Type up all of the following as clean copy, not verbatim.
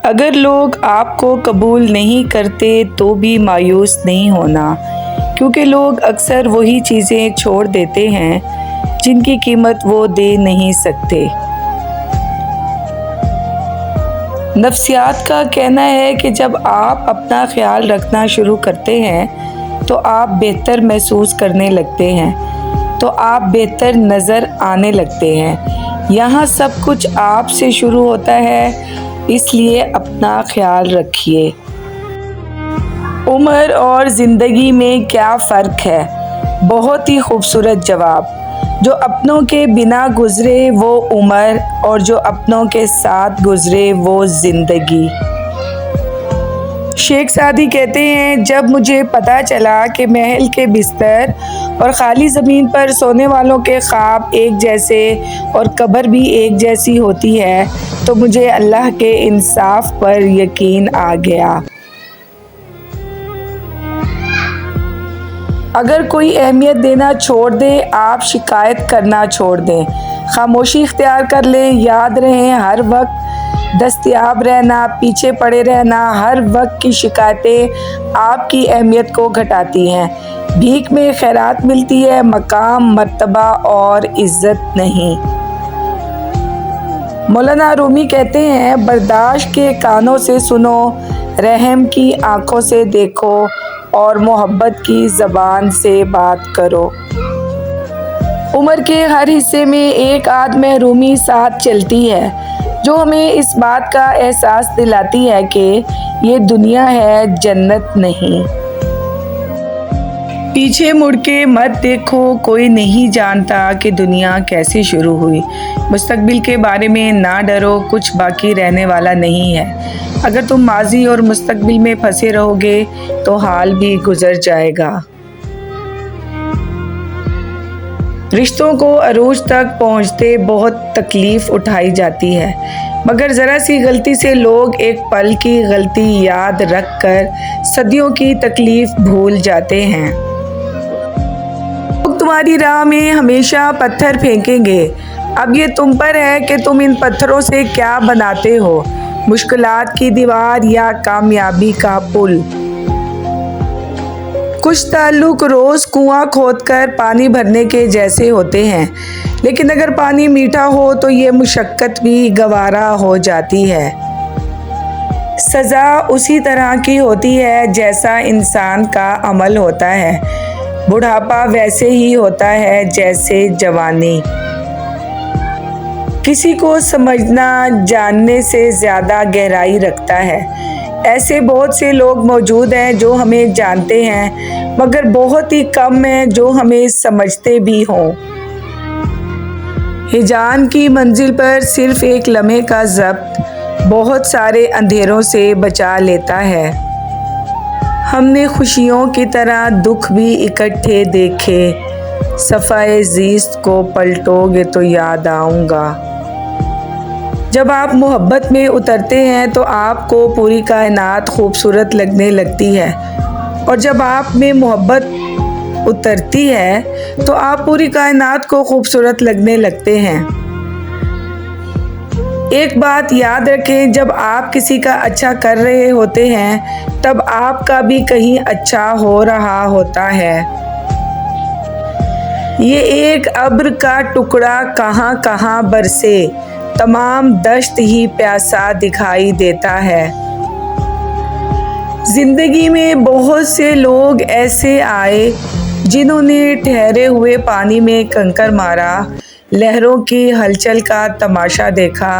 अगर लोग आपको कबूल नहीं करते तो भी मायूस नहीं होना, क्योंकि लोग अक्सर वही चीज़ें छोड़ देते हैं जिनकी कीमत वो दे नहीं सकते। नफ्सियात का कहना है कि जब आप अपना ख्याल रखना शुरू करते हैं तो आप बेहतर महसूस करने लगते हैं, तो आप बेहतर नज़र आने लगते हैं। यहाँ सब कुछ आपसे शुरू होता है, इसलिए अपना ख्याल रखिए। उम्र और ज़िंदगी में क्या फ़र्क है? बहुत ही खूबसूरत जवाब। जो अपनों के बिना गुज़रे वो उम्र, और जो अपनों के साथ गुज़रे वो ज़िंदगी। शेख सादी कहते हैं, जब मुझे पता चला कि महल के बिस्तर और ख़ाली ज़मीन पर सोने वालों के ख्वाब एक जैसे और कब्र भी एक जैसी होती है, तो मुझे अल्लाह के इंसाफ पर यकीन आ गया। अगर कोई अहमियत देना छोड़ दे, आप शिकायत करना छोड़ दें, खामोशी इख्तियार कर लें। याद रहें, हर वक्त दस्तयाब रहना, पीछे पड़े रहना, हर वक्त की शिकायतें आपकी अहमियत को घटाती हैं। भीख में खैरात मिलती है, मकाम, मर्तबा और इज्जत नहीं। मौलाना रूमी कहते हैं, बर्दाश्त के कानों से सुनो, रहम की आंखों से देखो और मोहब्बत की ज़बान से बात करो। उम्र के हर हिस्से में एक आद महरूमी साथ चलती है, जो हमें इस बात का एहसास दिलाती है कि ये दुनिया है, जन्नत नहीं। पीछे मुड़ के मत देखो, कोई नहीं जानता कि दुनिया कैसे शुरू हुई। मुस्तकबिल के बारे में ना डरो, कुछ बाकी रहने वाला नहीं है। अगर तुम माजी और मुस्तकबिल में फंसे रहोगे तो हाल भी गुजर जाएगा। रिश्तों को अरूज तक पहुंचते बहुत तकलीफ उठाई जाती है, मगर ज़रा सी गलती से लोग एक पल की गलती याद रख कर सदियों की तकलीफ भूल जाते हैं। लोग तुम्हारी राह में हमेशा पत्थर फेंकेंगे, अब ये तुम पर है कि तुम इन पत्थरों से क्या बनाते हो, मुश्किलात की दीवार या कामयाबी का पुल। कुछ ताल्लुक रोज़ कुआं खोदकर पानी भरने के जैसे होते हैं, लेकिन अगर पानी मीठा हो तो ये मुशक्क़त भी गवारा हो जाती है। सज़ा उसी तरह की होती है जैसा इंसान का अमल होता है। बुढ़ापा वैसे ही होता है जैसे जवानी। किसी को समझना जानने से ज़्यादा गहराई रखता है। ऐसे बहुत से लोग मौजूद हैं जो हमें जानते हैं, मगर बहुत ही कम हैं जो हमें समझते भी हों। हिजान की मंजिल पर सिर्फ एक लम्हे का ज़ब्त बहुत सारे अंधेरों से बचा लेता है। हमने खुशियों की तरह दुख भी इकट्ठे देखे, सफ़ाए ज़ीस्त को पलटोगे तो याद आऊँगा। जब आप मोहब्बत में उतरते हैं तो आपको पूरी कायनात खूबसूरत लगने लगती है, और जब आप में मोहब्बत उतरती है तो आप पूरी कायनात को खूबसूरत लगने लगते हैं। एक बात याद रखें, जब आप किसी का अच्छा कर रहे होते हैं तब आपका भी कहीं अच्छा हो रहा होता है। ये एक अब्र का टुकड़ा कहाँ कहाँ बरसे, तमाम दश्त ही प्यासा दिखाई देता है। जिंदगी में बहुत से लोग ऐसे आए जिन्होंने ठहरे हुए पानी में कंकर मारा, लहरों की हलचल का तमाशा देखा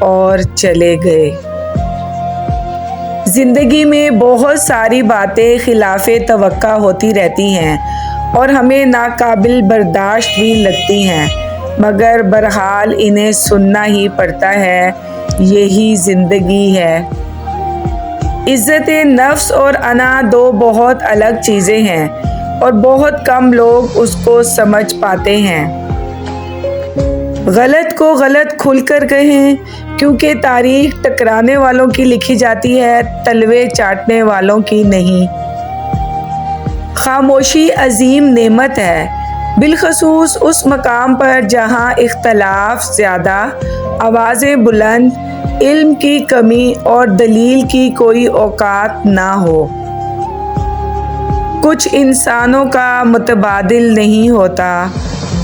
और चले गए। जिंदगी में बहुत सारी बातें खिलाफे तवक्का होती रहती हैं और हमें नाकाबिल बर्दाश्त भी लगती हैं, मगर बहरहाल इन्हें सुनना ही पड़ता है, यही ज़िंदगी है। इज़्ज़त नफ्स और अना दो बहुत अलग चीज़ें हैं और बहुत कम लोग उसको समझ पाते हैं। गलत को गलत खुलकर कहें, क्योंकि तारीख टकराने वालों की लिखी जाती है, तलवे चाटने वालों की नहीं। खामोशी अजीम नेमत है, बिलखसूस उस मकाम पर जहाँ इख्तलाफ ज़्यादा, आवाज़ें बुलंद, इल्म की कमी और दलील की कोई औकात ना हो। कुछ इंसानों का मुतबादिल नहीं होता,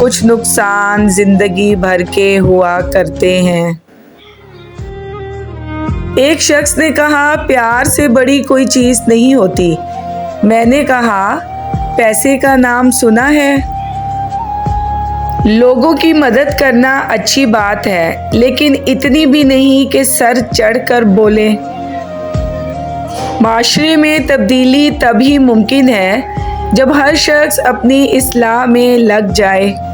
कुछ नुकसान जिंदगी भर के हुआ करते हैं। एक शख्स ने कहा, प्यार से बड़ी कोई चीज़ नहीं होती। मैंने कहा, पैसे का नाम सुना है? लोगों की मदद करना अच्छी बात है, लेकिन इतनी भी नहीं कि सर चढ़कर बोले। माशरे में तब्दीली तभी मुमकिन है जब हर शख्स अपनी इस्लाह में लग जाए।